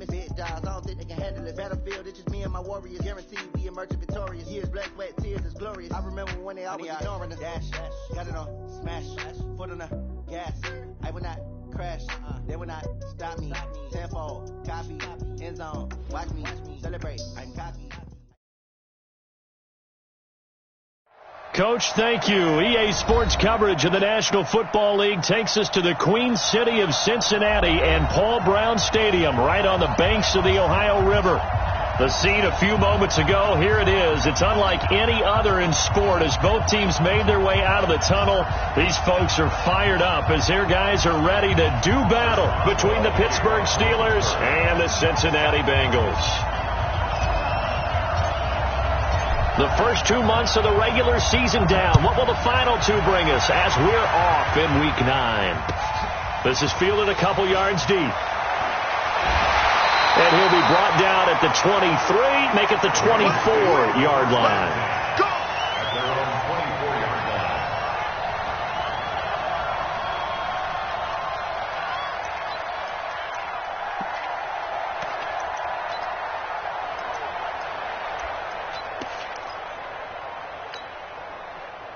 It's big jobs, I don't think they can handle it. Battlefield, it's just me and my warriors. Guaranteed we emerging victorious. Years, blood, sweat, tears is glorious. I remember when they always ignoring us. Dash, got it on, smash, foot on the gas. I will not crash, they will not stop me. Tenfold, copy, end zone, watch me, celebrate, I'm cocky. Coach, thank you. EA Sports coverage of the National Football League takes us to the Queen City of Cincinnati and Paul Brown Stadium, right on the banks of the Ohio River. The scene a few moments ago, here it is. It's unlike any other in sport as both teams made their way out of the tunnel. These folks are fired up as their guys are ready to do battle between the Pittsburgh Steelers and the Cincinnati Bengals. The first 2 months of the regular season down. What will the final two bring us as we're off in Week 9? This is fielded a couple yards deep. And he'll be brought down at the 23, make it the 24-yard line.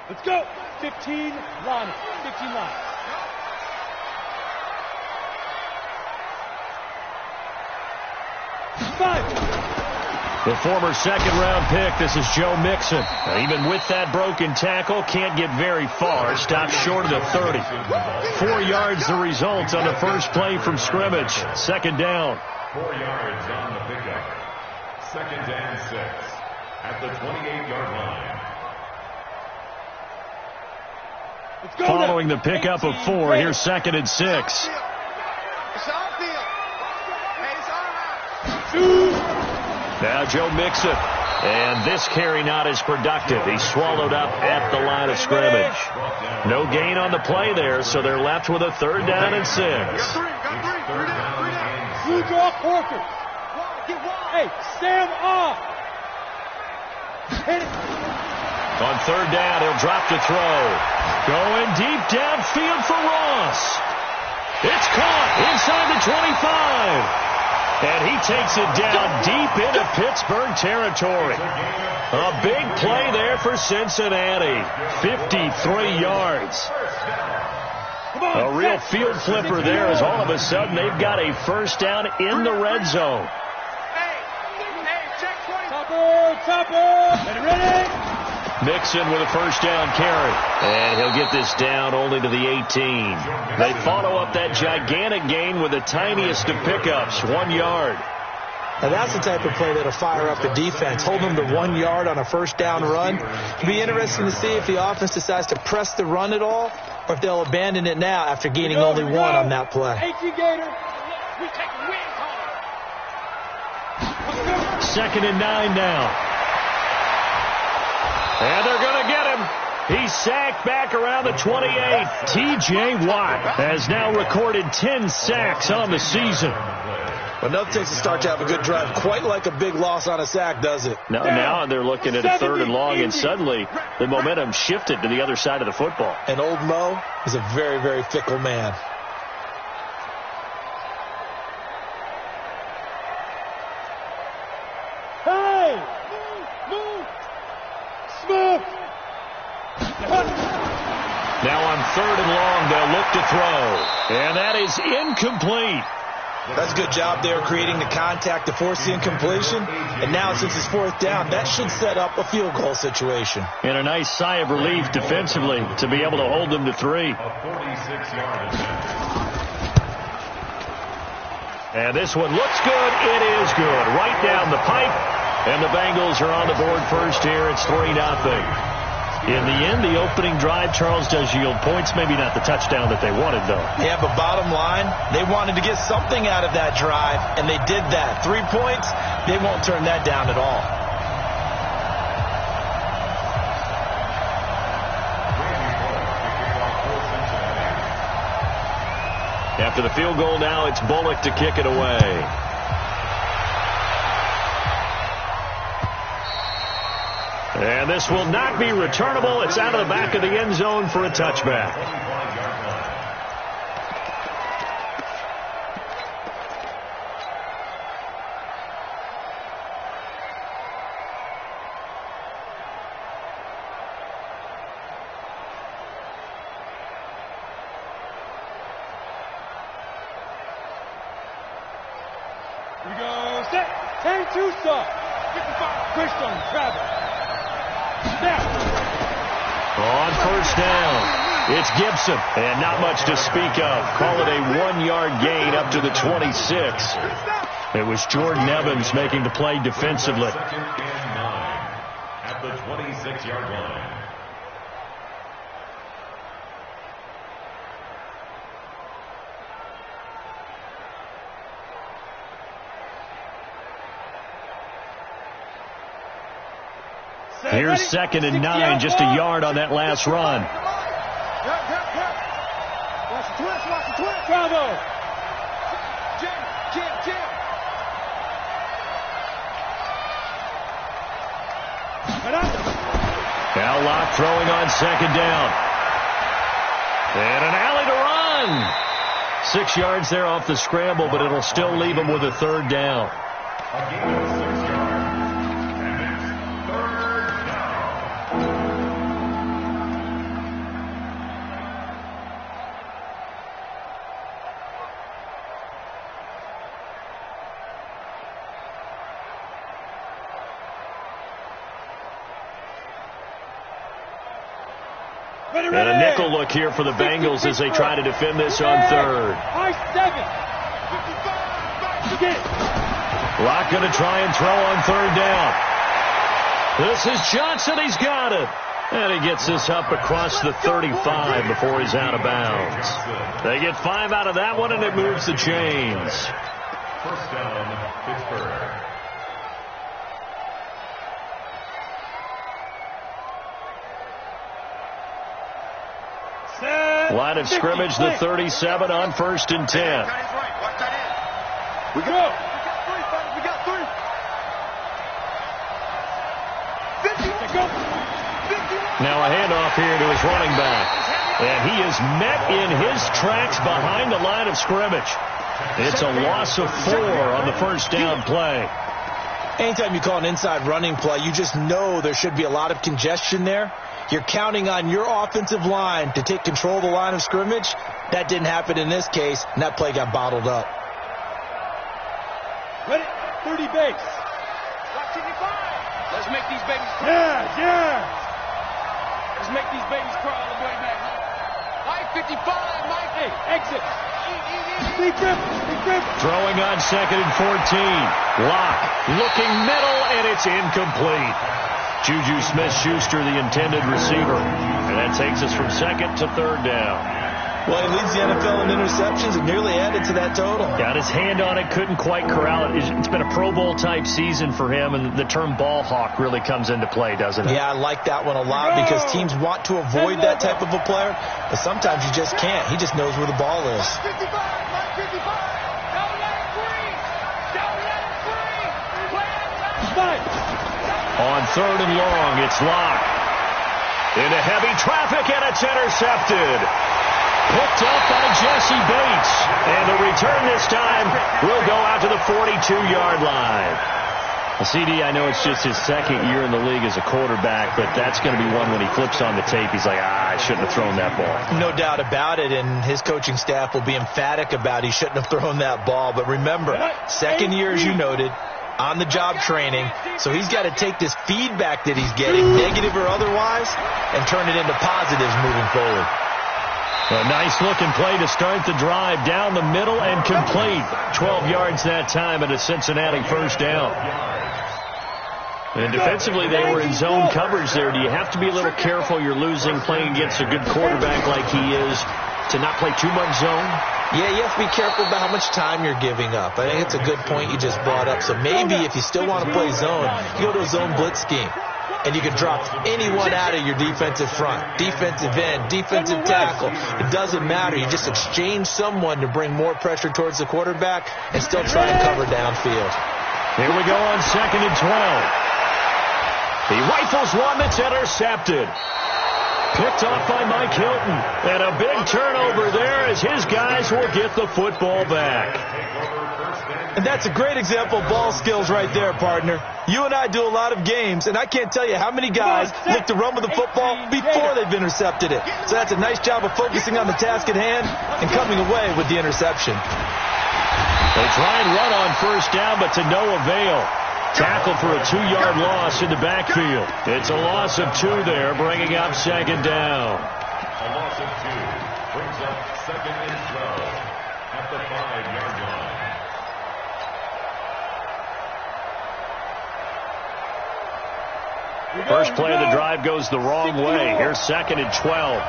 Let's go. 15 line. 15 line. The former second-round pick, this is Joe Mixon. Even with that broken tackle, can't get very far. Stopped short of the 30. 4 yards the result on the first play from scrimmage. Second down. 4 yards on the pickup. Second and 6 at the 28-yard line. Following the pickup of 4, here's second and 6. Now Joe Mixon. And this carry not as productive. He's swallowed up at the line of scrimmage. No gain on the play there, so they're left with a third down and 6. You draw Porker. Hey, stand off. Hit it. On third down, he'll drop to throw. Going deep downfield for Ross. It's caught inside the 25. And he takes it down deep into Pittsburgh territory. A big play there for Cincinnati. 53 yards. A real field flipper there as all of a sudden they've got a first down in the red zone. Topper, ready? Mixon with a first down carry. And he'll get this down only to the 18. They follow up that gigantic gain with the tiniest of pickups, 1 yard. Now that's the type of play that'll fire up the defense. Hold them to 1 yard on a first down run. It'll be interesting to see if the offense decides to press the run at all or if they'll abandon it now after gaining only 1 on that play. Second and 9 now. And they're going to get him. He's sacked back around the 28. T.J. Watt has now recorded 10 sacks on the season. Well, nothing takes a start to have a good drive. Quite like a big loss on a sack, does it? Now they're looking at a third and long, and suddenly the momentum shifted to the other side of the football. And old Mo is a very, very fickle man. Now on third and long, they'll look to throw. And that is incomplete. That's a good job there creating the contact to force the incompletion. And now since it's fourth down, that should set up a field goal situation. And a nice sigh of relief defensively to be able to hold them to 3. And this one looks good. It is good. Right down the pipe. And the Bengals are on the board first here. It's 3-0. In the end, the opening drive, Charles, does yield points. Maybe not the touchdown that they wanted, though. Yeah, but bottom line, they wanted to get something out of that drive, and they did that. 3 points, they won't turn that down at all. After the field goal now, it's Bullock to kick it away. And this will not be returnable. It's out of the back of the end zone for a touchback. We go, set, 10-2 stop. 55, Christian, Travis. Snap. On first down, it's Gibson, and not much to speak of. Call it a 1-yard gain up to the 26. It was Jordan Evans making the play defensively. Second and 9 at the 26-yard line. Here's 2nd and 9, just a yard on that last run. Watch the twist. Bravo. Jim. Now Locke throwing on 2nd down. And an alley to run. 6 yards there off the scramble, but it'll still leave him with a 3rd down. A gain of 6 yards. And it's 3rd down. And a nickel look here for the Bengals as they try to defend this on 3rd. I 7. 55. Locke going to try and throw on 3rd down. This is Johnson. He's got it. And he gets this up across the 35 before he's out of bounds. They get 5 out of that one, and it moves the chains. First down, Pittsburgh. Line of scrimmage, the 37 on 1st and 10. We go. We got 3. 51. Now a handoff here to his running back. And he is met in his tracks behind the line of scrimmage. It's a loss of 4 on the first down play. Anytime you call an inside running play, you just know there should be a lot of congestion there. You're counting on your offensive line to take control of the line of scrimmage. That didn't happen in this case, and that play got bottled up. Ready? 30 base. Let's make these babies cry. Yeah. Let's make these babies cry all the way back home. Mike 55, Mike. Hey, exit. Big grip. Throwing on 2nd and 14. Locke looking middle, and it's incomplete. Juju Smith-Schuster, the intended receiver. And that takes us from 2nd to 3rd down. Well, he leads the NFL in interceptions and nearly added to that total. Got his hand on it, couldn't quite corral it. It's been a Pro Bowl-type season for him, and the term ball hawk really comes into play, doesn't it? Yeah, I like that one a lot because teams want to avoid that type of a player, but sometimes you just can't. He just knows where the ball is. 55, Mike 55. Don't let it free. Don't let it free. Play it. On 3rd and long, it's Locke. Into heavy traffic, and it's intercepted. Picked up by Jesse Bates. And the return this time will go out to the 42-yard line. CD, I know it's just his 2nd year in the league as a quarterback, but that's going to be one when he flips on the tape. He's like, I shouldn't have thrown that ball. No doubt about it, and his coaching staff will be emphatic about he shouldn't have thrown that ball. But remember, 2nd year, as you noted, on-the-job training, so he's got to take this feedback that he's getting, negative or otherwise, and turn it into positives moving forward. A nice-looking play to start the drive down the middle and complete. 12 yards that time and a Cincinnati first down. And defensively, they were in zone coverage there. Do you have to be a little careful? You're losing playing against a good quarterback like he is to not play too much zone? Yeah, you have to be careful about how much time you're giving up. I think it's a good point you just brought up. So maybe if you still want to play zone, you go to a zone blitz scheme. And you can drop anyone out of your defensive front, defensive end, defensive tackle. It doesn't matter. You just exchange someone to bring more pressure towards the quarterback and still try and cover downfield. Here we go on 2nd and 12. He rifles one that's intercepted. Picked off by Mike Hilton. And a big turnover there as his guys will get the football back. And that's a great example of ball skills right there, partner. You and I do a lot of games, and I can't tell you how many guys look to run with the football before they've intercepted it. So that's a nice job of focusing on the task at hand and coming away with the interception. They try and run on first down, but to no avail. Tackle for a 2-yard loss in the backfield. It's a loss of 2 there, bringing up second down. A loss of 2 brings up second and 12 at the 5-yard line. First play of the drive goes the wrong way. Here's second and 12.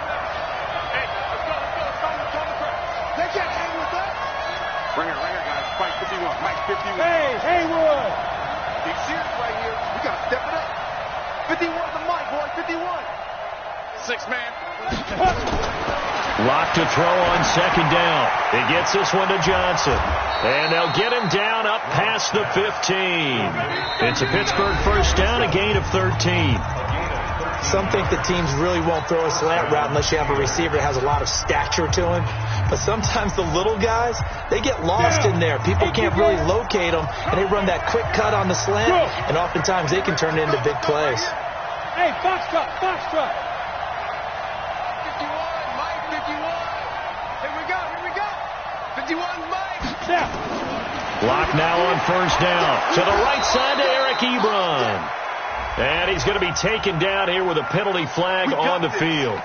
Bring it, guys. Mike 51. Mike 51. Hey, Haywood. Big series right here. We got to step it up. 51 to Mike, boy. 51. 6-man. Lock to throw on second down. He gets this one to Johnson. And they'll get him down up past the 15. It's a Pittsburgh first down, a gain of 13. Some think the teams really won't throw a slant route unless you have a receiver that has a lot of stature to him. But sometimes the little guys, they get lost in there. People can't really locate them, and they run that quick cut on the slant, and oftentimes they can turn it into big plays. Hey, Foxtrot. 51, Mike 51. Here we go. 51, Mike. Block now on first down. To the right side to Eric Ebron. And he's going to be taken down here with a penalty flag on the field.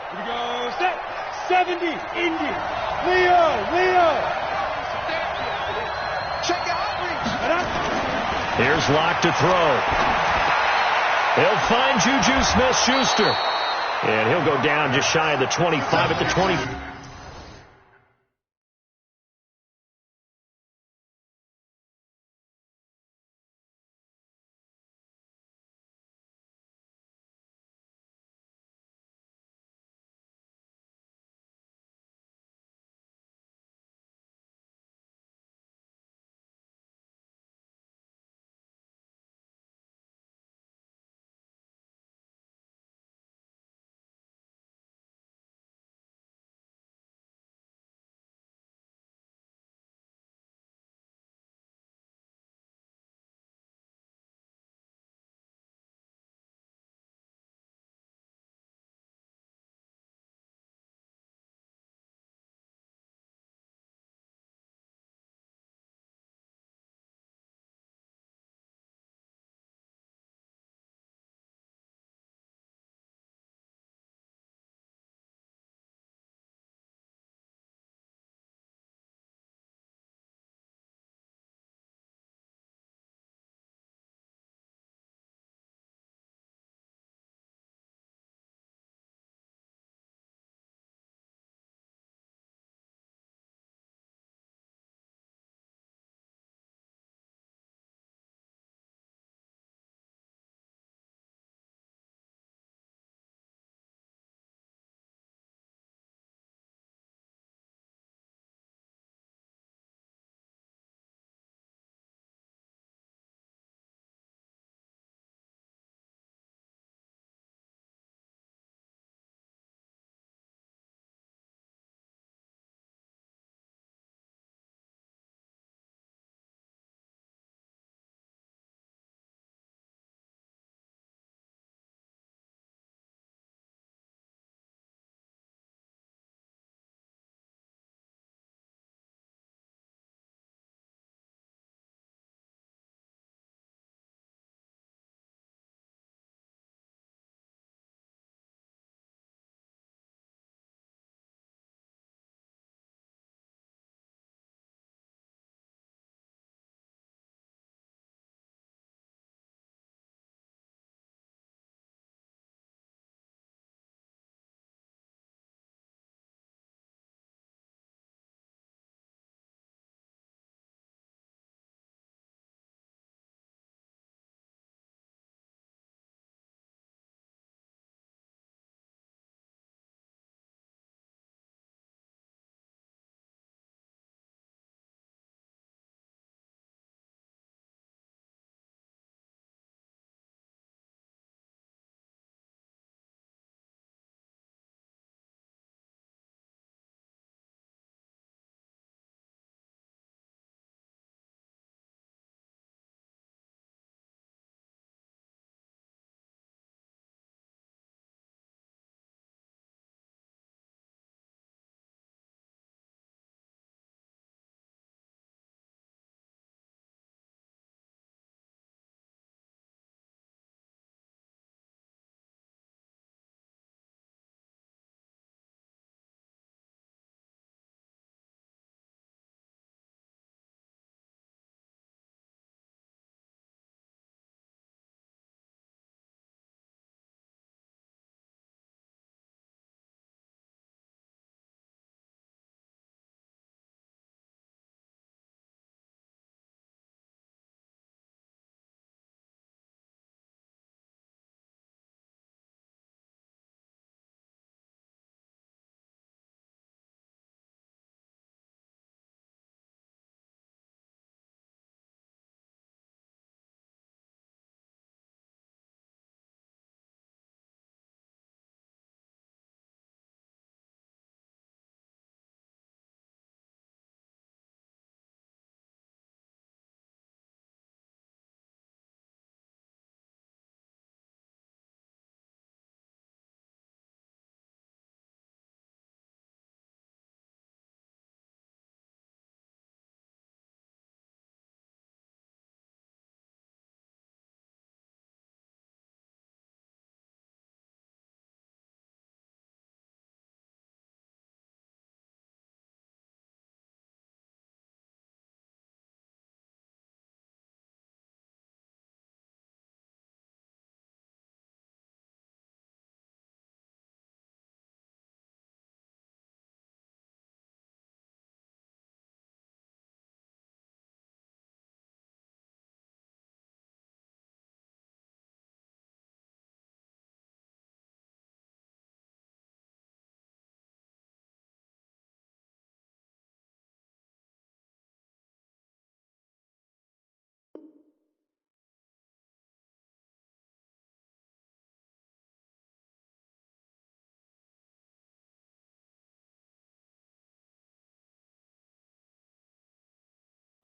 Here we go. Set. 70. Indy. Leo. Check out. Here's Locke to throw. He'll find Juju Smith-Schuster. And he'll go down just shy of the 25 at the 20.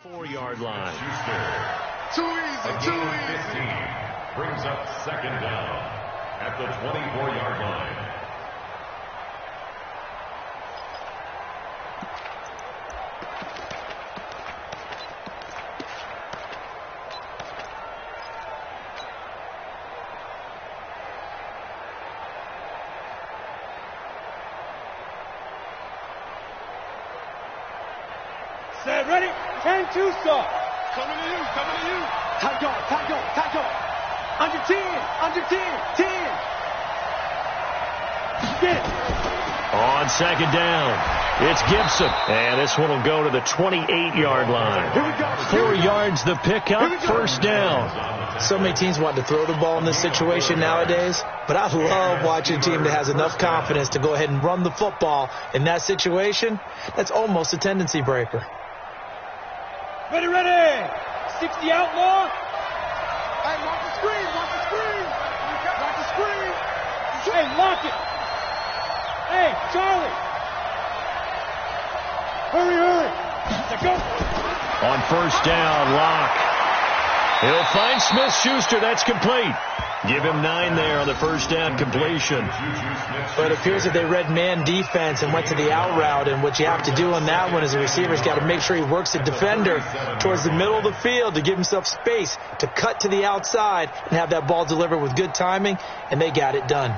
4-yard line. Too easy, too easy. Brings up second down at the 24-yard line. Set, ready, 10-2 start. Coming to you, coming to you. Tight guard, tight guard, tight guard. Under 10, 10. Get it. On second down, it's Gibson. And this one will go to the 28-yard line. Here we go. 4 yards the pickup, first down. So many teams want to throw the ball in this situation nowadays, but I love watching a team that has enough confidence to go ahead and run the football in that situation. That's almost a tendency breaker. Ready, ready. 60 outlaw. Hey, watch the screen, watch the screen. Watch the screen. Hey, lock it. Hey, Charlie. Hurry. Let's go. On first down, Locke. He'll find Smith-Schuster. That's complete. Give him 9 there on the first down completion. But it appears that they read man defense and went to the out route, and what you have to do on that one is the receiver's got to make sure he works the defender towards the middle of the field to give himself space to cut to the outside and have that ball delivered with good timing, and they got it done.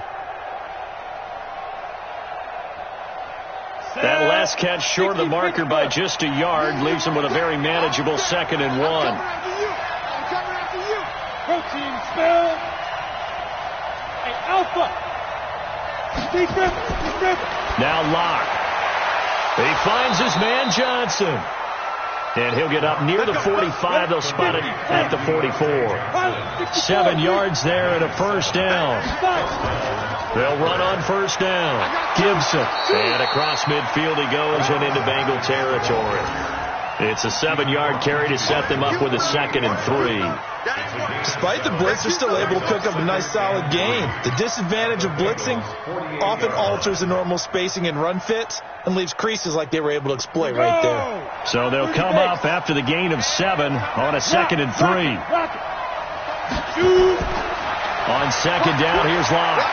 That last catch short of the marker by just a yard leaves him with a very manageable 2nd and 1. I'm coming after you. Protein spill. Hey, Alpha. Deep river. Now Locke. He finds his man Johnson. And he'll get up near the 45. They'll spot it at the 44. 7 yards there and a first down. They'll run on first down. Gibson. And across midfield he goes and into Bengal territory. It's a 7-yard carry to set them up with a 2nd and 3. Despite the blitz, they're still able to pick up a nice solid gain. The disadvantage of blitzing often alters the normal spacing and run fits and leaves creases like they were able to exploit right there. So they'll come up after the gain of 7 on a 2nd and 3. On second down, here's Locke.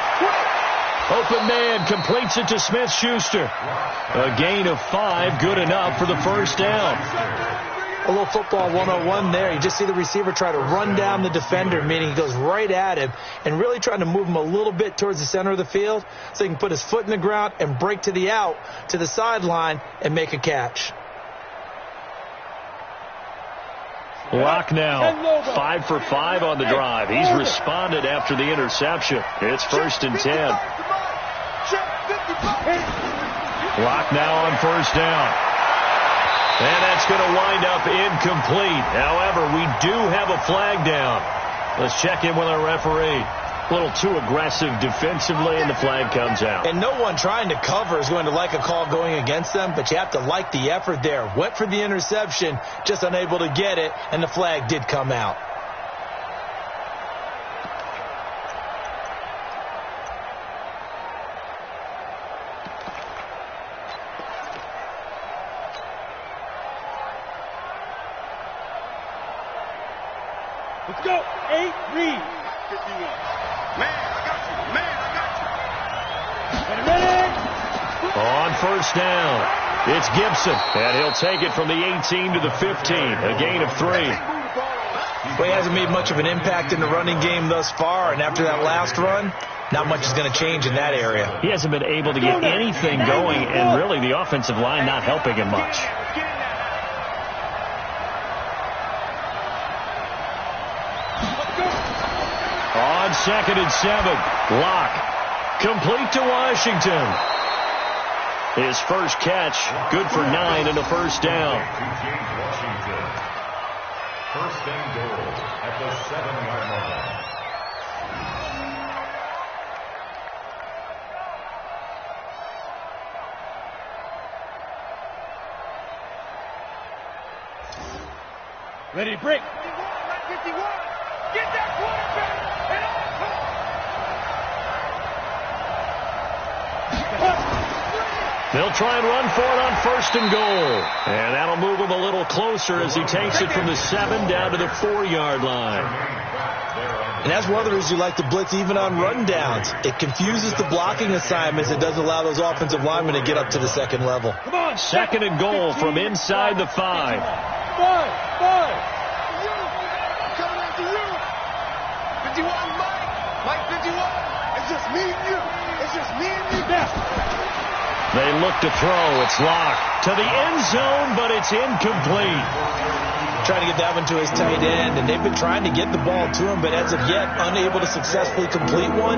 Open man completes it to Smith-Schuster. A gain of 5, good enough for the first down. A little football 101 there. You just see the receiver try to run down the defender, meaning he goes right at him and really trying to move him a little bit towards the center of the field so he can put his foot in the ground and break to the out, to the sideline, and make a catch. Locke now 5 for 5 on the drive. He's responded after the interception. It's 1st and 10. Locke now on first down. And that's going to wind up incomplete. However, we do have a flag down. Let's check in with our referee. A little too aggressive defensively, and the flag comes out. And no one trying to cover is going to like a call going against them, but you have to like the effort there. Went for the interception, just unable to get it, and the flag did come out. Let's go. 8, read. 51. Man, I got you. Ready. On first down, it's Gibson, and he'll take it from the 18 to the 15, a gain of 3. Well, he hasn't made much of an impact in the running game thus far, and after that last run, not much is going to change in that area. He hasn't been able to get anything going, and really the offensive line not helping him much. On 2nd and 7, Locke. Complete to Washington. His first catch, good for 9 and a first down. Washington. First and goal at the 7-yard line. Ready, break. 51. Get that quarterback. They'll try and run for it on 1st and goal. And that'll move him a little closer as he takes it from the 7 down to the 4-yard line. And that's one of the reasons you like to blitz even on run downs. It confuses the blocking assignments. It doesn't allow those offensive linemen to get up to the second level. 2nd and goal from inside the 5. Five. Coming after you. 51, Mike 51. It's just me and you. It's just me and you. They look to throw. It's locked to the end zone, but it's incomplete. Trying to get that one to his tight end, and they've been trying to get the ball to him, but as of yet, unable to successfully complete one.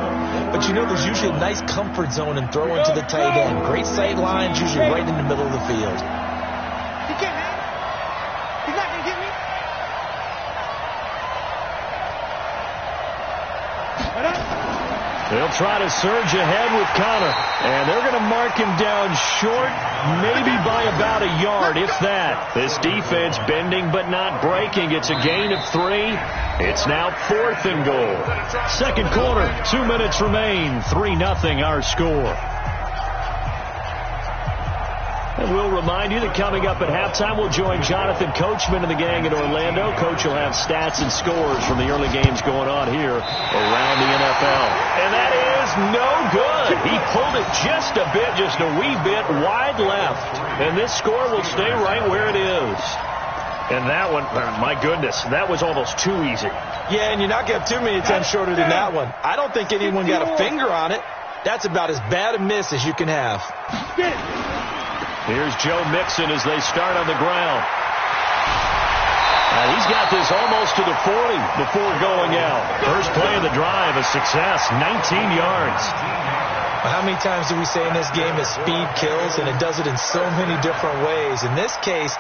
But you know, there's usually a nice comfort zone in throwing to the tight end. Great sight lines, usually right in the middle of the field. He can't have it. He's not going to get me. They'll try to surge ahead with Connor, and they're going to mark him down short, maybe by about a yard, if that. This defense bending but not breaking. It's a gain of 3. It's now 4th and goal. 2nd quarter, 2 minutes remain. 3-0 our score. And we'll remind you that coming up at halftime, we'll join Jonathan Coachman and the gang in Orlando. Coach will have stats and scores from the early games going on here around the NFL. And that is no good. He pulled it just a bit, just a wee bit wide left. And this score will stay right where it is. And that one, my goodness, that was almost too easy. Yeah, and you're not going to have too many attempts shorter than that one. I don't think anyone got a finger on it. That's about as bad a miss as you can have. Here's Joe Mixon as they start on the ground. He's got this almost to the 40 before going out. First play of the drive, a success, 19 yards. How many times do we say in this game that speed kills, and it does it in so many different ways? In this case,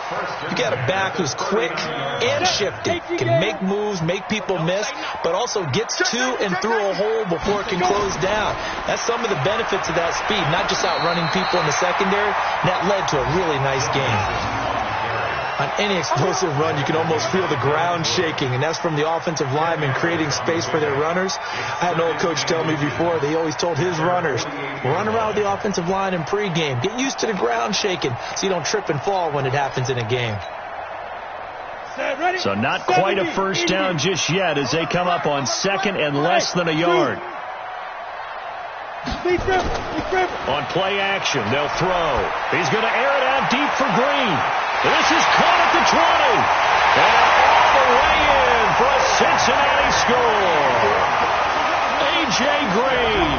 you got a back who's quick and shifty, can make moves, make people miss, but also gets to and through a hole before it can close down. That's some of the benefits of that speed, not just outrunning people in the secondary. That led to a really nice game. On any explosive run, you can almost feel the ground shaking, and that's from the offensive linemen creating space for their runners. I had an old coach tell me before, they always told his runners, run around the offensive line in pregame. Get used to the ground shaking so you don't trip and fall when it happens in a game. So not quite a first down just yet as they come up on 2nd and less than a yard. On play action, they'll throw. He's going to air it out deep for Green. This is caught at the 20. And all the way in for a Cincinnati score. A.J. Green,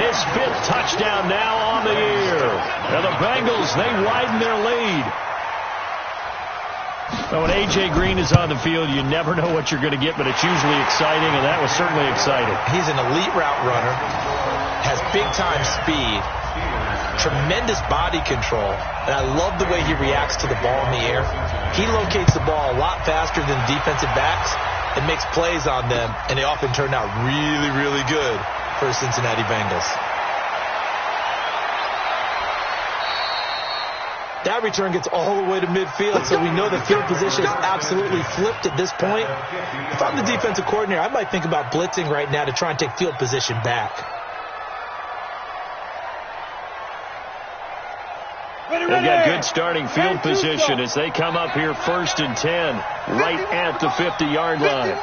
his 5th touchdown now on the year. And the Bengals, they widen their lead. When A.J. Green is on the field, you never know what you're going to get, but it's usually exciting, and that was certainly exciting. He's an elite route runner, has big-time speed, tremendous body control, and I love the way he reacts to the ball in the air. He locates the ball a lot faster than defensive backs and makes plays on them, and they often turn out really, really good for the Cincinnati Bengals. That return gets all the way to midfield, so we know the field position is absolutely flipped at this point. If I'm the defensive coordinator, I might think about blitzing right now to try and take field position back. They've got good starting field position as they come up here 1st and 10, right at the 50-yard line.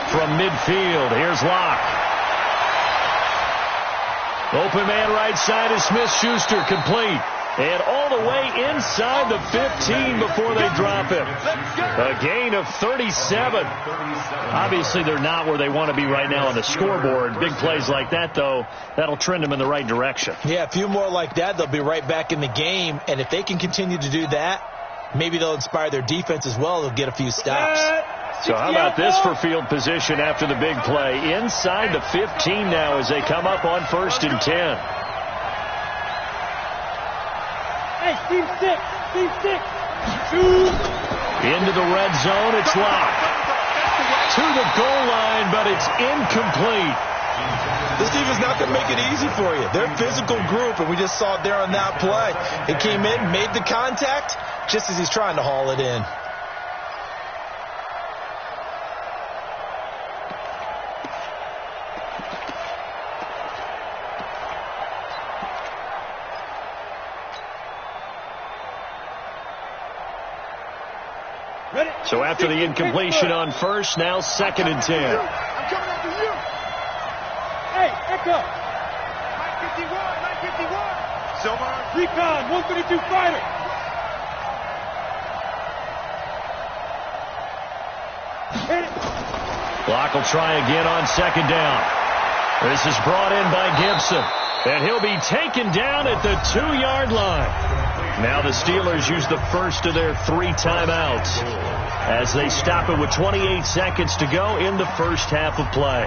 From midfield, here's Locke. Open man right side is Smith-Schuster, complete. And all the way inside the 15 before they drop it. A gain of 37. Obviously, they're not where they want to be right now on the scoreboard. Big plays like that, though, that'll trend them in the right direction. Yeah, a few more like that, they'll be right back in the game. And if they can continue to do that, maybe they'll inspire their defense as well. They'll get a few stops. So how about this for field position after the big play? Inside the 15 now as they come up on 1st and 10. Hey, Steve Stick. Into the red zone, it's locked. To the goal line, but it's incomplete. This defense not going to make it easy for you. They're a physical group, and we just saw it there on that play. It came in, made the contact, just as he's trying to haul it in. So after the incompletion on first, now 2nd and 10. I'm coming after you. Hey, Echo. 951. Silver. Recon, 132 fighter. Hit it. Clock will try again on 2nd down. This is brought in by Gibson. And he'll be taken down at the 2-yard line. Now the Steelers use the first of their 3 timeouts as they stop it with 28 seconds to go in the first half of play.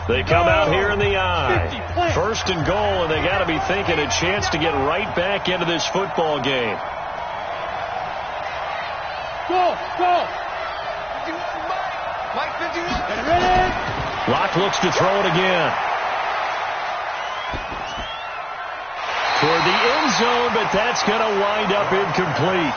They come out here in the eye. 1st and goal, and they got to be thinking a chance to get right back into this football game. Go, go. Mike 51. Get ready. Locke looks to throw it again. Toward the end zone, but that's going to wind up incomplete.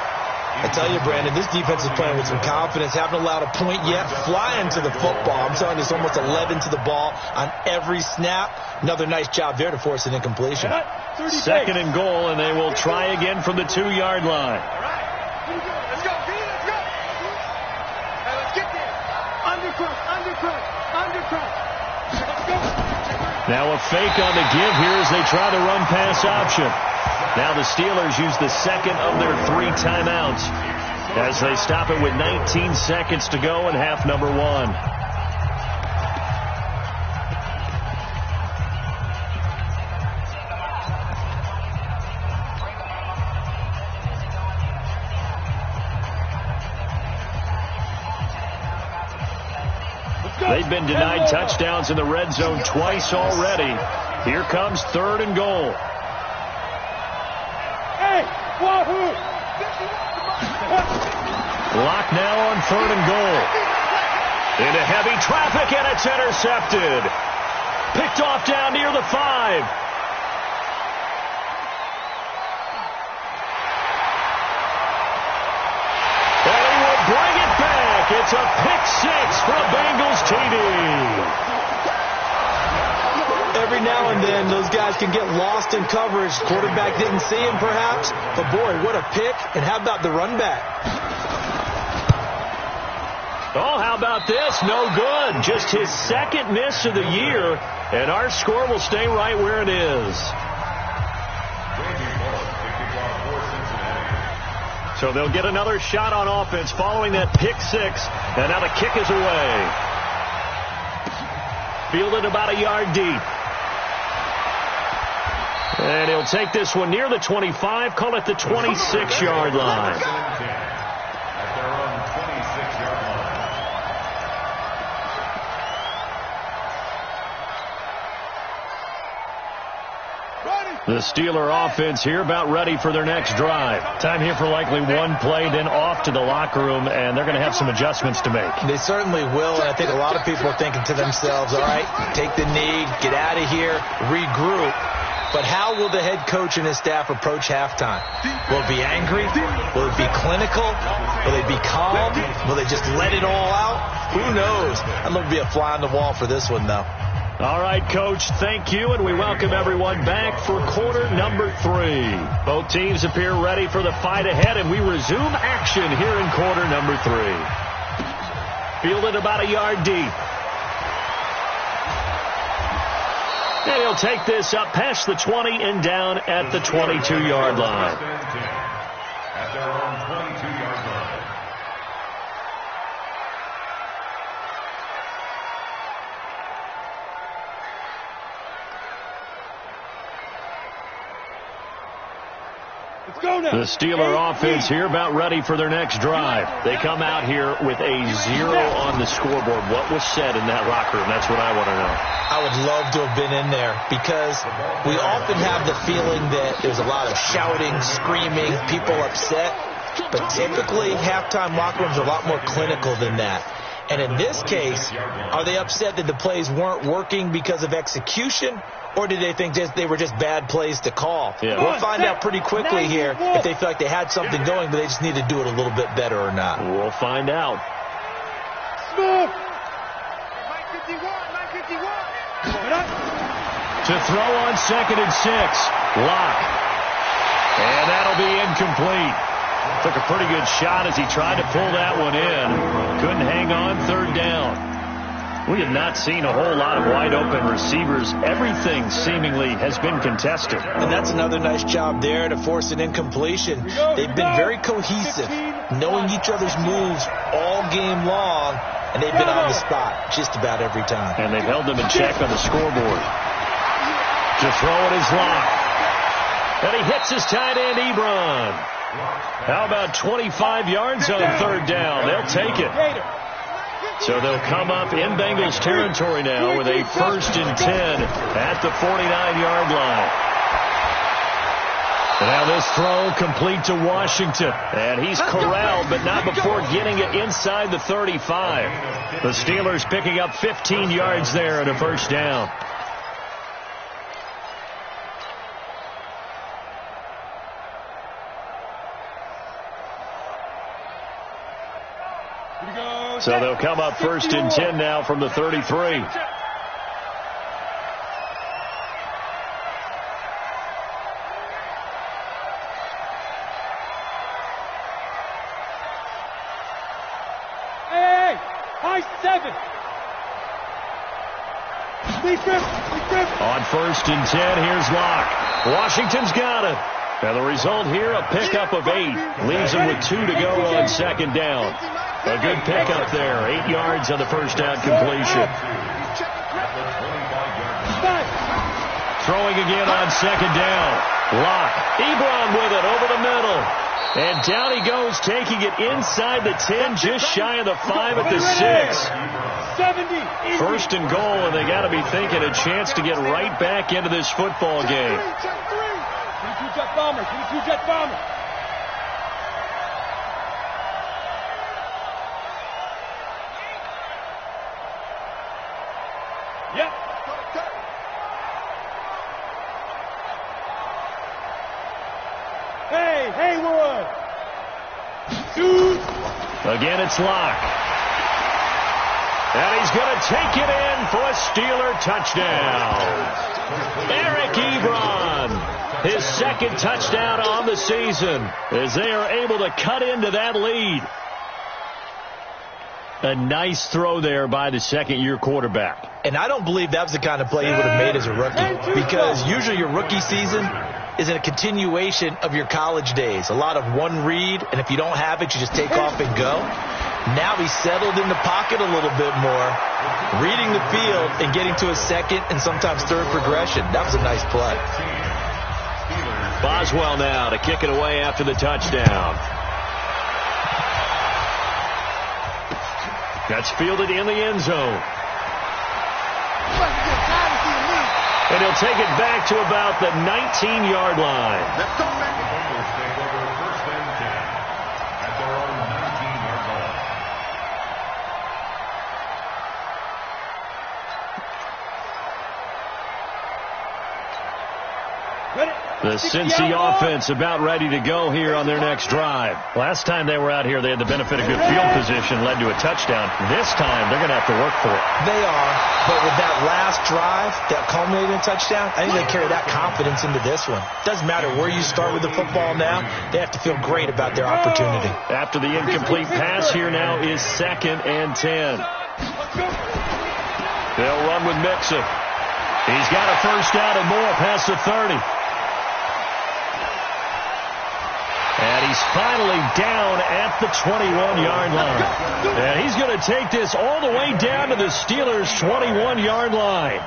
I tell you, Brandon, this defense is playing with some confidence. Haven't allowed a point yet. Flying to the football. I'm telling you, it's almost 11 to the ball on every snap. Another nice job there to force an incompletion. 2nd and goal, and they will try again from the 2-yard line. Let's go, B, let's go. Hey, let's get there. Undercut. Let's go. Now a fake on the give here as they try the run-pass option. Now the Steelers use the 2nd of their 3 timeouts as they stop it with 19 seconds to go in half number 1. They've been denied touchdowns in the red zone twice already. Here comes 3rd and goal. Hey, wahoo! Lock now on 3rd and goal. Into heavy traffic, and it's intercepted. Picked off down near the 5. And he will bring it back. It's a pick-6 for a Bengals TD. Every now and then, those guys can get lost in coverage. Quarterback didn't see him, perhaps. But, boy, what a pick. And how about the run back? Oh, how about this? No good. Just his 2nd miss of the year. And our score will stay right where it is. So they'll get another shot on offense following that pick-6. And now the kick is away. Fielded about a yard deep. And he'll take this one near the 25, call it the 26-yard line. At their own 26-yard line. The Steeler offense here about ready for their next drive. Time here for likely one play, then off to the locker room, and they're going to have some adjustments to make. They certainly will, and I think a lot of people are thinking to themselves, all right, take the knee, get out of here, regroup. But how will the head coach and his staff approach halftime? Will it be angry? Will it be clinical? Will they be calm? Will they just let it all out? Who knows? I'd love to be a fly on the wall for this one, though. All right, Coach, thank you, and we welcome everyone back for quarter number 3. Both teams appear ready for the fight ahead, and we resume action here in quarter number 3. Fielded about a yard deep. And he'll take this up past the 20 and down at the 22-yard line. At their own 22-yard line. Let's go now. The Steeler offense here about ready for their next drive. They come out here with a 0 on the scoreboard. What was said in that locker room? That's what I want to know. I would love to have been in there because we often have the feeling that there's a lot of shouting, screaming, people upset. But typically, halftime locker rooms are a lot more clinical than that. And in this case, are they upset that the plays weren't working because of execution? Or did they think they were just bad plays to call? Yeah. We'll find out pretty quickly here if they feel like they had something going, but they just need to do it a little bit better or not. We'll find out. Smooth. Mike 51, Mike 51. To throw on 2nd and 6. Lock. And that'll be incomplete. Took a pretty good shot as he tried to pull that one in. Couldn't hang on 3rd down. We have not seen a whole lot of wide-open receivers. Everything seemingly has been contested. And that's another nice job there to force an incompletion. They've been very cohesive, knowing each other's moves all game long, and they've been on the spot just about every time. And they've held them in check on the scoreboard. To throw it is Locke. And he hits his tight end, Ebron. How about 25 yards on 3rd down? They'll take it. So they'll come up in Bengals territory now with a 1st and 10 at the 49-yard line. And now this throw complete to Washington. And he's corralled, but not before getting it inside the 35. The Steelers picking up 15 yards there and a 1st down. So they'll come up 1st and 10 now from the 33. Hey, high 7. On 1st and 10, here's Locke. Washington's got it. And the result here, a pickup of 8. Leaves them with 2 to go on 2nd down. A good pickup there. 8 yards on the 1st down completion. Throwing again on 2nd down. Locke. Ebron with it over the middle. And down he goes, taking it inside the 10, just shy of the 5 at the 6. 1st and goal, and they got to be thinking a chance to get right back into this football game. 22 Jet Bomber, 22 Jet Bomber. Yep. Hey, Haywood. Again, it's Locke. And he's going to take it in for a Steeler touchdown. Eric Ebron, his 2nd touchdown on the season, as they are able to cut into that lead. A nice throw there by the 2nd-year quarterback. And I don't believe that was the kind of play he would have made as a rookie, because usually your rookie season is a continuation of your college days. A lot of one read, and if you don't have it, you just take off and go. Now he's settled in the pocket a little bit more, reading the field and getting to a 2nd and sometimes 3rd progression. That was a nice play. Boswell now to kick it away after the touchdown. That's fielded in the end zone. And he'll take it back to about the 19-yard line. Let's go, man. The Bengals take over 1st and 10 at their own 19-yard line. The Cincy offense about ready to go here on their next drive. Last time they were out here, they had the benefit of good field position, led to a touchdown. This time, they're going to have to work for it. They are, but with that last drive, that culminating touchdown, I think they carry that confidence into this one. Doesn't matter where you start with the football now, they have to feel great about their opportunity. After the incomplete pass, here now is 2nd and 10. They'll run with Mixon. He's got a 1st down and more past the 30. And he's finally down at the 21-yard line. And he's going to take this all the way down to the Steelers' 21-yard line.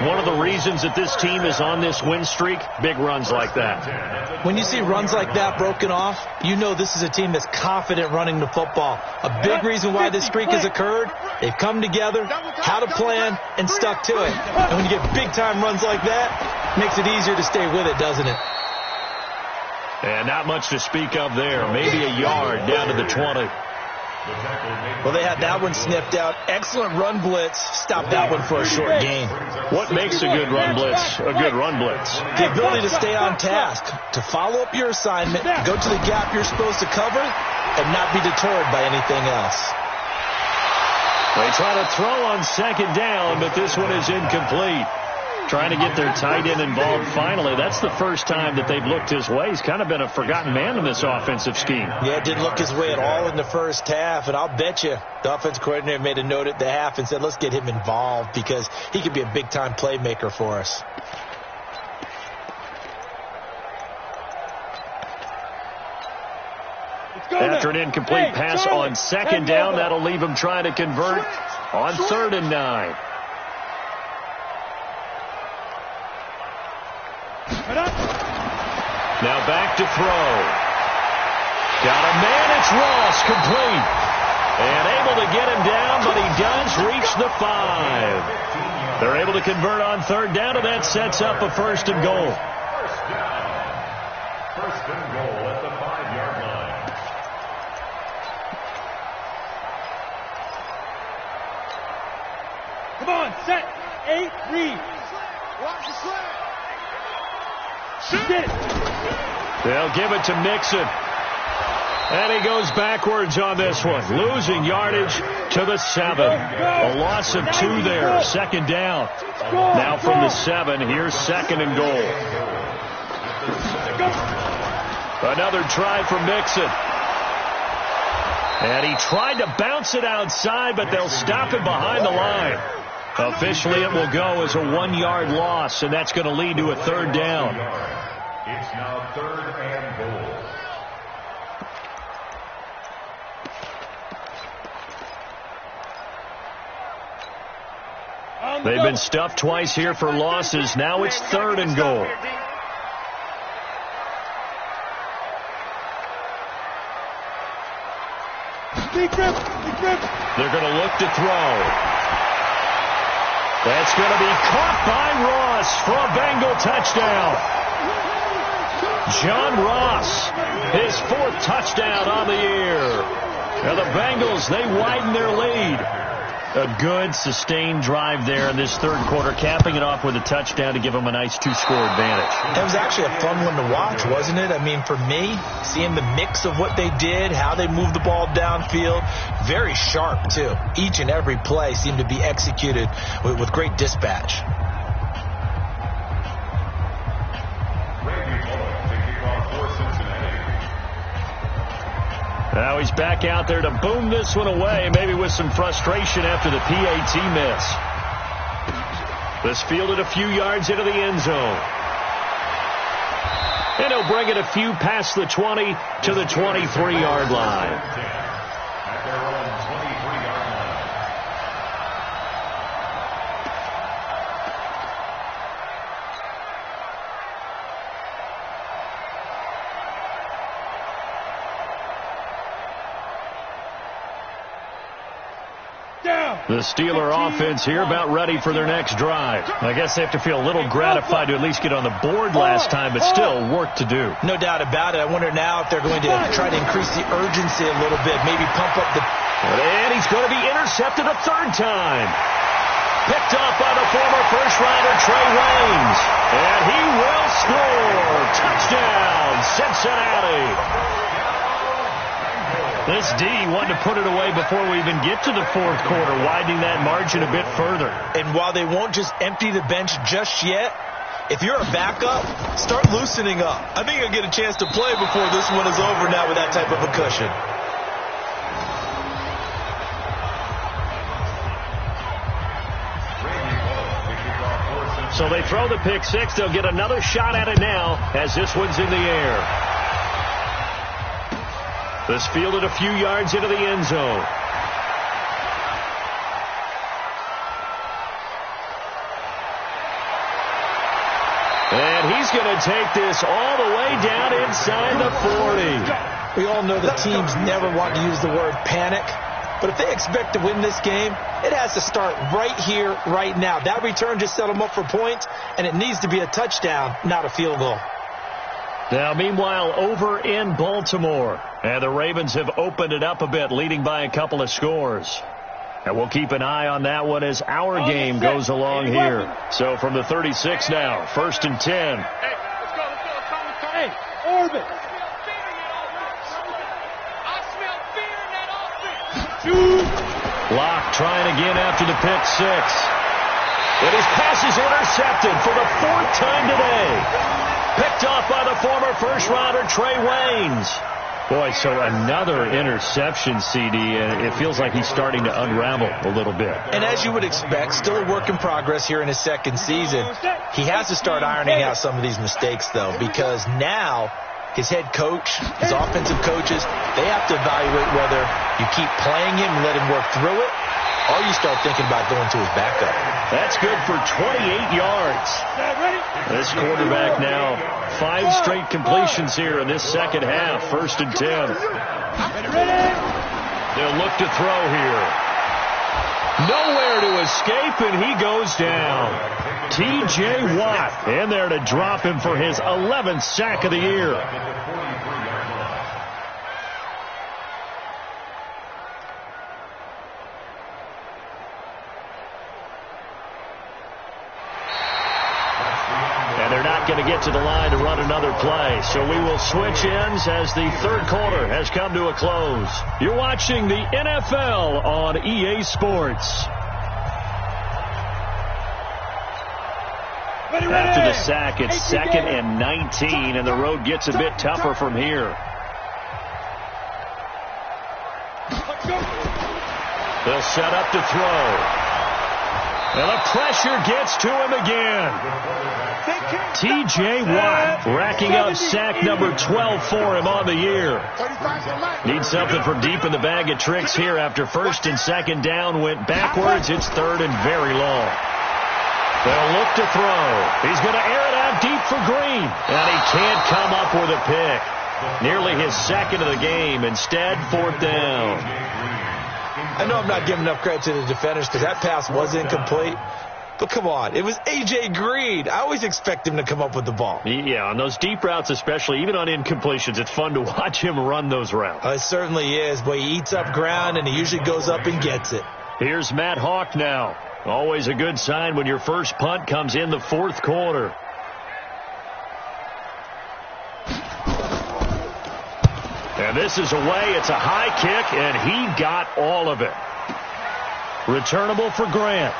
One of the reasons that this team is on this win streak, big runs like that. When you see runs like that broken off, you know this is a team that's confident running the football. A big reason why this streak has occurred, they've come together, had a plan, and stuck to it. And when you get big-time runs like that, it makes it easier to stay with it, doesn't it? And not much to speak of there. Maybe a yard down to the 20. Well, they had that one sniffed out. Excellent run blitz. Stopped that one for a short gain. What makes a good run blitz a good run blitz? The ability to stay on task, to follow up your assignment, go to the gap you're supposed to cover, and not be deterred by anything else. They try to throw on 2nd down, but this one is incomplete. trying to get their tight end involved finally. That's the first time that they've looked his way. He's kind of been a forgotten man in this offensive scheme. Yeah, it didn't look his way at all in the first half, and I'll bet you the offense coordinator made a note at the half and said, let's get him involved because he could be a big-time playmaker for us. After an incomplete pass on second down, that'll leave him trying to convert on 3rd and 9. Now back to throw. Got a man, it's Ross, complete. And able to get him down, but he does reach the 5. They're able to convert on 3rd down, and that sets up a 1st and goal. First and goal at the 5-yard line. Come on, set, 8, read. Watch the slant. Shoot it. They'll give it to Mixon. And he goes backwards on this one, losing yardage to the 7. A loss of 2 there, 2nd down. Now from the 7, here's 2nd and goal. Another try for Mixon. And he tried to bounce it outside, but they'll stop him behind the line. Officially, it will go as a 1-yard loss, and that's going to lead to a 3rd down. It's now 3rd and goal. They've been stuffed twice here for losses. Now it's 3rd and goal. They're going to look to throw. That's going to be caught by Ross for a Bengal touchdown. John Ross, his 4th touchdown on the year. Now the Bengals, they widen their lead. A good, sustained drive there in this 3rd quarter, capping it off with a touchdown to give them a nice 2-score advantage. It was actually a fun one to watch, wasn't it? I mean, for me, seeing the mix of what they did, how they moved the ball downfield, very sharp, too. Each and every play seemed to be executed with great dispatch. Now he's back out there to boom this one away, maybe with some frustration after the PAT miss. This fielded a few yards into the end zone. And he'll bring it a few past the 20 to the 23-yard line. At their own 23-yard line. The Steeler offense here about ready for their next drive. I guess they have to feel a little gratified to at least get on the board last time, but still work to do. No doubt about it. I wonder now if they're going to try to increase the urgency a little bit, maybe pump up the... And he's going to be intercepted a 3rd time. Picked up by the former first-rounder Trey Waynes. And he will score. Touchdown, Cincinnati. This D wanted to put it away before we even get to the 4th quarter, widening that margin a bit further. And while they won't just empty the bench just yet, if you're a backup, start loosening up. I think you'll get a chance to play before this one is over now with that type of a cushion. So they throw the pick 6. They'll get another shot at it now as this one's in the air. This fielded a few yards into the end zone. And he's going to take this all the way down inside the 40. We all know the teams never want to use the word panic. But if they expect to win this game, it has to start right here, right now. That return just set them up for points, and it needs to be a touchdown, not a field goal. Now, meanwhile, over in Baltimore, and the Ravens have opened it up a bit, leading by a couple of scores. And we'll keep an eye on that one as our game goes along here. So from the 36 now, 1st and 10. Hey, let's go. Hey, Orbit. I smell fear in that offense. Locke trying again after the pick 6. And his pass is intercepted for the 4th time today. Picked off by the former first-rounder Trey Waynes. Boy, so another interception, CD, and it feels like he's starting to unravel a little bit. And as you would expect, still a work in progress here in his second season. He has to start ironing out some of these mistakes, though, because now his head coach, his offensive coaches, they have to evaluate whether you keep playing him and let him work through it, or you start thinking about going to his backup. That's good for 28 yards. This quarterback now, 5 straight completions here in this second half. 1st and 10. They'll look to throw here. Nowhere to escape, and he goes down. T.J. Watt in there to drop him for his 11th sack of the year. Going to get to the line to run another play. So we will switch ends as the 3rd quarter has come to a close. You're watching the NFL on EA Sports. After the sack, it's 2nd and 19, and the road gets a bit tougher from here. They'll set up to throw. And the pressure gets to him again. T.J. Watt racking up sack number 12 for him on the year. Needs something from deep in the bag of tricks here after 1st and 2nd down went backwards. It's 3rd and very long. They'll look to throw. He's going to air it out deep for Green. And he can't come up with a pick. Nearly his 2nd of the game. Instead, 4th down. I know I'm not giving enough credit to the defenders because that pass was incomplete. But come on, it was A.J. Green. I always expect him to come up with the ball. Yeah, on those deep routes especially, even on incompletions, it's fun to watch him run those routes. It certainly is, but he eats up ground and he usually goes up and gets it. Here's Matt Hawk now. Always a good sign when your first punt comes in the 4th quarter. And this is away. It's a high kick, and he got all of it. Returnable for Grant.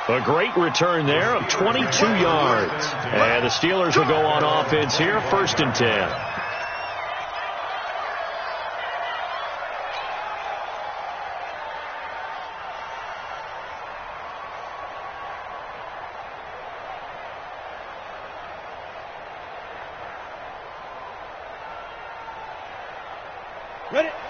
A great return there of 22 yards. And the Steelers will go on offense here, 1st and 10.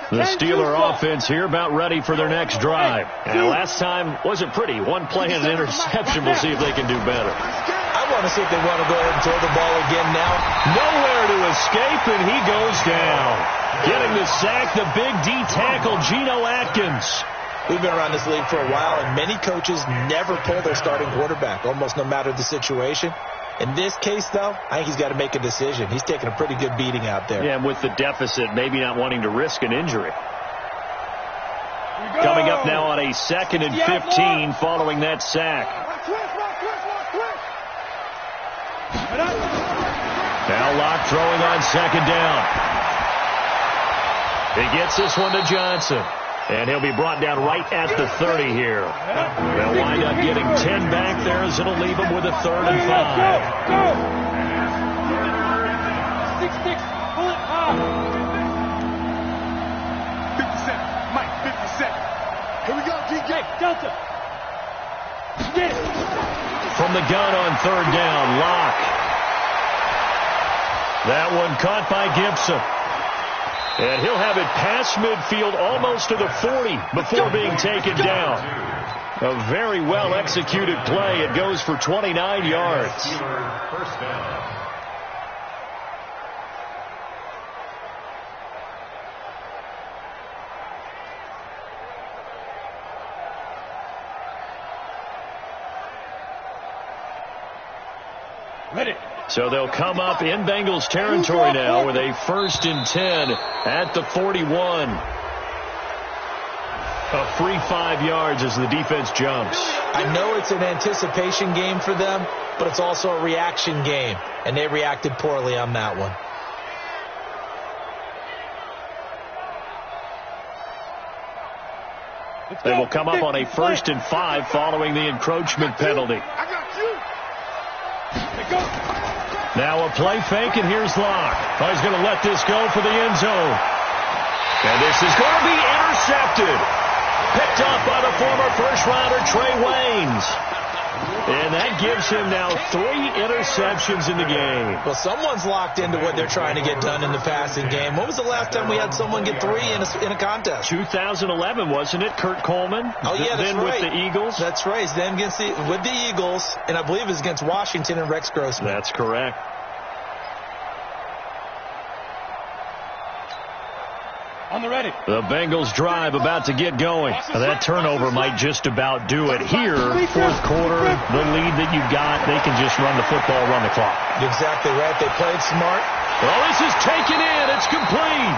The Steeler offense here about ready for their next drive. And last time wasn't pretty. One play and an interception. We'll see if they can do better. I want to see if they want to go ahead and throw the ball again now. Nowhere to escape, and he goes down. Getting the sack, the big D tackle, Geno Atkins. We've been around this league for a while, and many coaches never pull their starting quarterback, almost no matter the situation. In this case, though, I think he's got to make a decision. He's taking a pretty good beating out there. Yeah, and with the deficit, maybe not wanting to risk an injury. Coming up now on a 2nd and 15 following that sack. Now Locke throwing on 2nd down. He gets this one to Johnson. And he'll be brought down right at the 30 here. They'll wind up getting 10 back there as it'll leave them with a 3rd and 5. Go! 6-6, pull it hard. 57, Mike, 57. Here we go, DJ. Delta. Get it. From the gun on 3rd down, Locke. That one caught by Gibson. And he'll have it past midfield almost to the 40 before being taken down. A very well-executed play. It goes for 29 yards. First down. Ready. So they'll come up in Bengals territory now with a 1st and 10 at the 41. A free 5 yards as the defense jumps. I know it's an anticipation game for them, but it's also a reaction game, and they reacted poorly on that one. They will come up on a 1st and 5 following the encroachment penalty. I got you. Now a play fake, and here's Locke. Oh, he's going to let this go for the end zone. And this is going to be intercepted. Picked off by the former first-rounder Trey Waynes. And that gives him now 3 interceptions in the game. Well, someone's locked into what they're trying to get done in the passing game. When was the last time we had someone get 3 in a contest? 2011, wasn't it? Kurt Coleman. Oh, yeah, that's then right. With the Eagles. That's right. Then with the Eagles, and I believe it was against Washington and Rex Grossman. That's correct. On the ready. The Bengals drive about to get going. Now, that turnover might just about do it. Here, 4th quarter, the lead that you got, they can just run the football, run the clock. Exactly right. They played smart. Well, this is taken in. It's complete.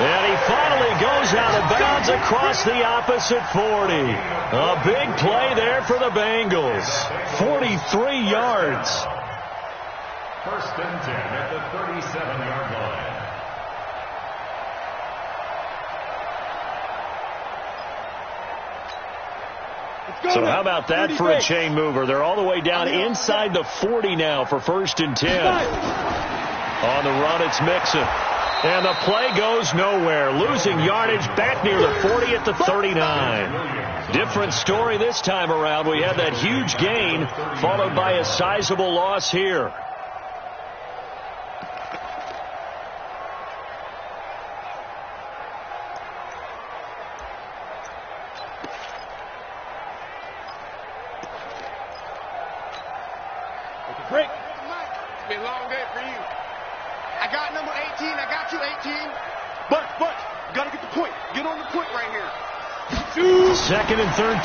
And he finally goes out of bounds across the opposite 40. A big play there for the Bengals. 43 yards. 1st and 10 at the 37-yard line. So how about that for a chain mover? They're all the way down inside the 40 now for 1st and 10. On the run, it's Mixon. And the play goes nowhere. Losing yardage back near the 40 at the 39. Different story this time around. We had that huge gain followed by a sizable loss here. Break. It's been a long day for you. I got number 18. I got you, 18. But, you got to get the point. Get on the point right here. 2nd and 13.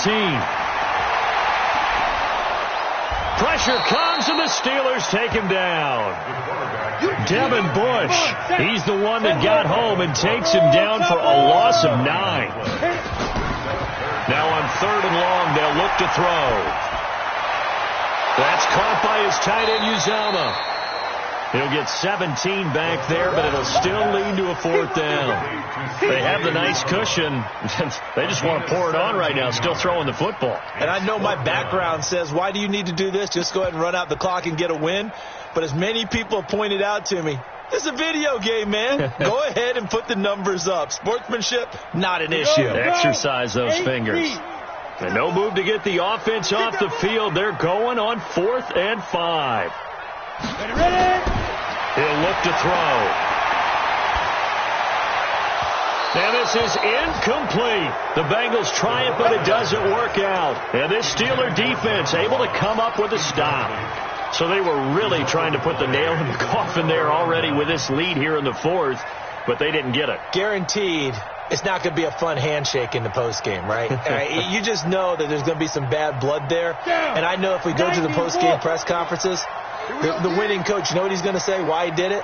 Pressure comes, and the Steelers take him down. Devin Bush, he's the one that got home and takes him down for a loss of 9. Now on 3rd and long, they'll look to throw. That's caught by his tight end, Uzama. He'll get 17 back there, but it'll still lead to a 4th down. They have the nice cushion. They just want to pour it on right now, still throwing the football. And I know my background says, why do you need to do this? Just go ahead and run out the clock and get a win. But as many people have pointed out to me, this is a video game, man. Go ahead and put the numbers up. Sportsmanship, not an issue. Exercise those fingers. And no move to get the offense off the field. They're going on 4th and 5. Ready? He'll look to throw. And this is incomplete. The Bengals try it, but it doesn't work out. And this Steeler defense able to come up with a stop. So they were really trying to put the nail in the coffin there already with this lead here in the 4th, but they didn't get it. Guaranteed. It's not going to be a fun handshake in the postgame, right? You just know that there's going to be some bad blood there. And I know if we go to the postgame press conferences, the winning coach, you know what he's going to say, why he did it?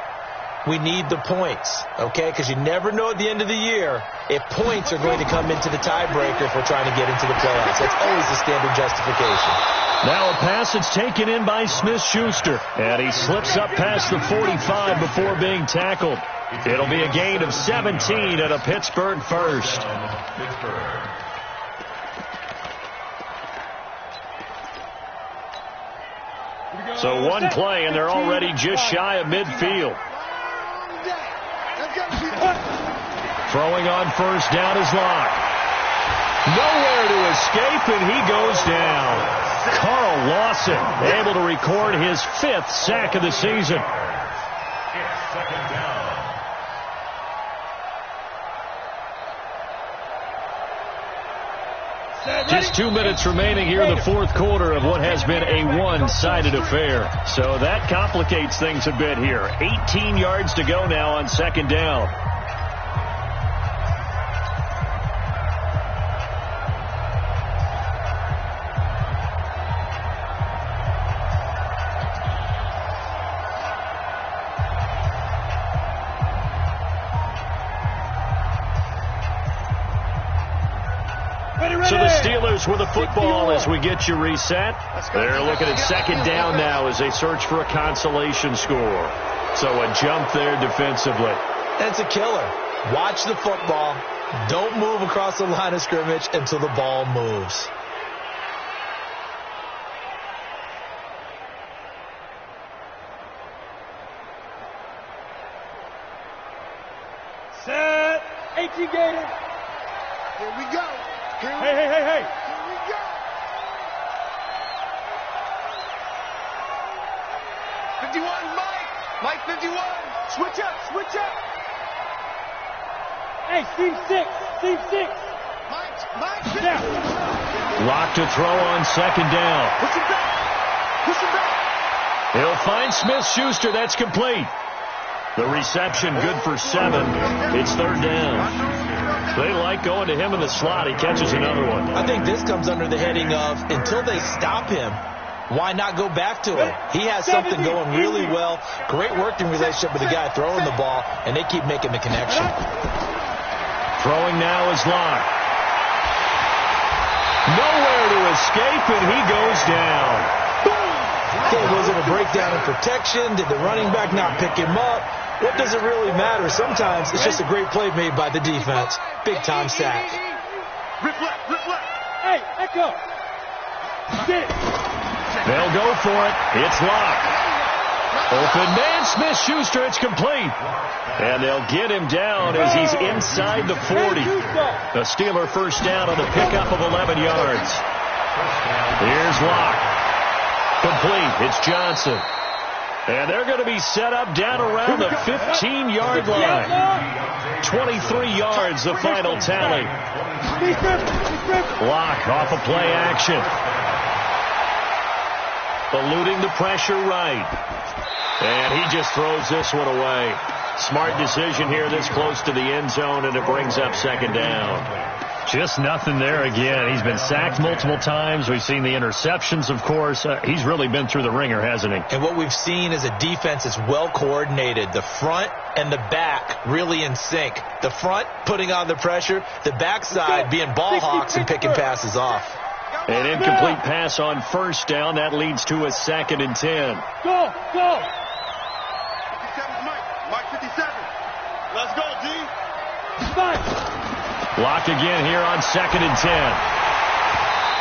We need the points, okay? Because you never know at the end of the year if points are going to come into the tiebreaker if we're trying to get into the playoffs. That's always the standard justification. Now a pass that's taken in by Smith-Schuster. And he slips up past the 45 before being tackled. It'll be a gain of 17 at a Pittsburgh 1st. So one play, and they're already just shy of midfield. Throwing on 1st down is Locke. Nowhere to escape, and he goes down. Carl Lawson able to record his 5th sack of the season. It's 2nd down. Just 2 minutes remaining here in the 4th quarter of what has been a one-sided affair. So that complicates things a bit here. 18 yards to go now on 2nd down. So the Steelers with the football as we get you reset. They're looking at 2nd down now as they search for a consolation score. So a jump there defensively. That's a killer. Watch the football. Don't move across the line of scrimmage until the ball moves. Set. 18 Gator. Here we go. Hey. Here we go. 51, Mike 51. Switch up. Hey, Steve 6. Mike. Down. Lock to throw on second down. Push him back. He'll find Smith-Schuster. That's complete. The reception good for 7. It's third down. They like going to him in the slot. He catches another one. I think this comes under the heading of until they stop him, why not go back to him? He has something going really well. Great working relationship with the guy throwing the ball, and they keep making the connection. Throwing now is Locke. Nowhere to escape, and he goes down. Okay, was it a breakdown in protection? Did the running back not pick him up? What does it really matter? Sometimes it's just a great play made by the defense. Big-time sack. Rip left. Hey, Echo. Sit. They'll go for it. It's Locke. Open man, Smith-Schuster. It's complete. And they'll get him down as he's inside the 40. A Steeler first down on the pickup of 11 yards. Here's Locke. Complete. It's Johnson. And they're going to be set up down around the 15-yard line. 23 yards, the final tally. Locke off of play action. Eluding the pressure right. And he just throws this one away. Smart decision here this close to the end zone, and it brings up second down. Just nothing there again. He's been sacked multiple times. We've seen the interceptions, of course. He's really been through the ringer, hasn't he? And what we've seen is a defense that's well coordinated. The front and the back really in sync. The front putting on the pressure. The backside being ball hawks and picking passes off. An incomplete pass on first down. That leads to a 2nd and 10. Go. 57's Mike 57. Let's go, D. Five. Locked again here on 2nd and 10.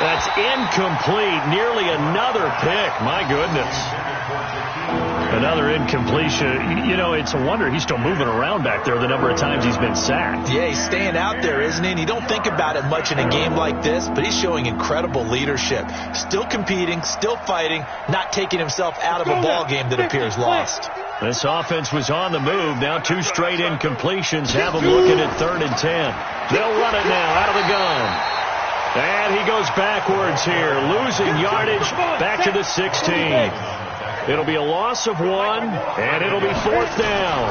That's incomplete. Nearly another pick. My goodness. Another incompletion. You know, it's a wonder he's still moving around back there the number of times he's been sacked. Yeah, he's staying out there, isn't he? And you don't think about it much in a game like this, but he's showing incredible leadership. Still competing, still fighting, not taking himself out of a ball game that appears lost. This offense was on the move. Now 2 straight incompletions have them looking at 3rd and 10. They'll run it now out of the gun. And he goes backwards here, losing yardage back to the 16. It'll be a loss of 1, and it'll be 4th down.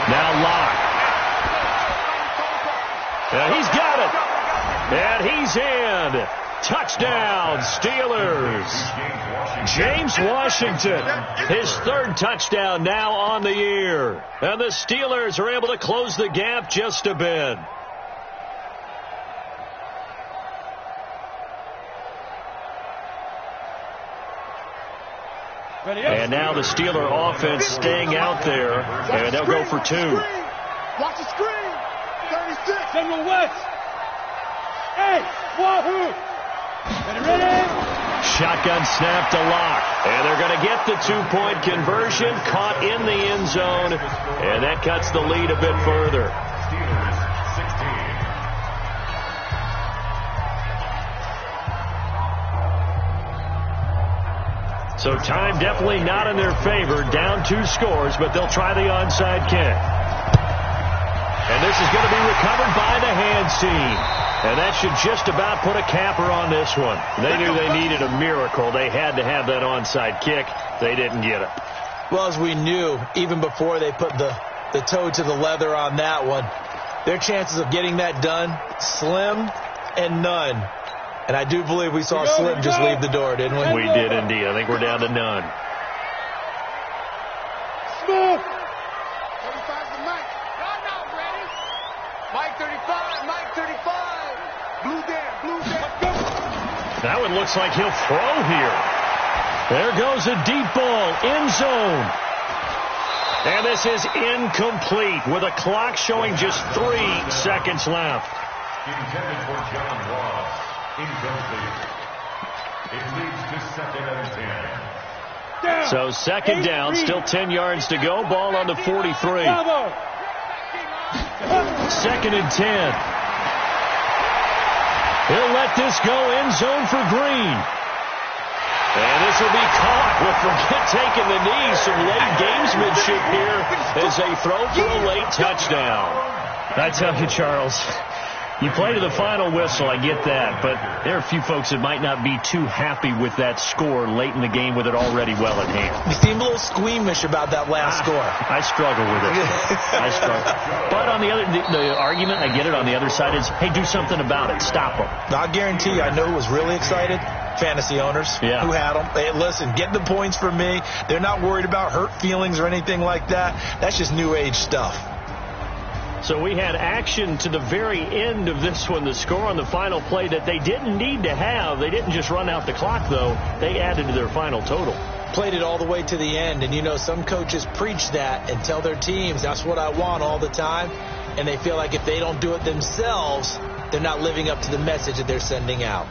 Now Locke. And he's got it. And he's in. Touchdown, Steelers. James Washington, his 3rd touchdown now on the year. And the Steelers are able to close the gap just a bit. And now the Steeler offense staying out there, and they'll go for 2. Watch the screen. 36. General West. Hey, Wahoo. Ready? Shotgun snap to Locke. And they're going to get the 2-point conversion, caught in the end zone, and that cuts the lead a bit further. So time definitely not in their favor. Down 2 scores, but they'll try the onside kick. And this is going to be recovered by the hands team. And that should just about put a capper on this one. They knew they needed a miracle. They had to have that onside kick. They didn't get it. Well, as we knew, even before they put the toe to the leather on that one, their chances of getting that done, slim and none. And I do believe we saw Slim just leave the door, didn't we? We did indeed. I think we're down to none. Smith. 35's the Mike. No, Brady. Mike 35. Mike 35. Blue down. Let's go. That one looks like he'll throw here. There goes a deep ball. End zone. And this is incomplete with a clock showing just 3 seconds left. Intended for John Ross. Incomplete. It leads to 2nd and 10. So 2nd down, still 10 yards to go. Ball on the 43. 2nd and 10. He'll let this go end zone for Green. And this will be caught with Forget taking the knee. Some late gamesmanship here as they throw for a late touchdown. I tell you, Charles, you play to the final whistle, I get that, but there are a few folks that might not be too happy with that score late in the game with it already well at hand. You seem a little squeamish about that last score. I struggle with it. I struggle. But on the argument, I get it, on the other side is, hey, do something about it. Stop them. I guarantee you, I know who was really excited. Fantasy owners who had them. Hey, listen, get the points from me. They're not worried about hurt feelings or anything like that. That's just new age stuff. So we had action to the very end of this one, the score on the final play that they didn't need to have. They didn't just run out the clock, though. They added to their final total. Played it all the way to the end. And, you know, some coaches preach that and tell their teams, that's what I want all the time. And they feel like if they don't do it themselves, they're not living up to the message that they're sending out.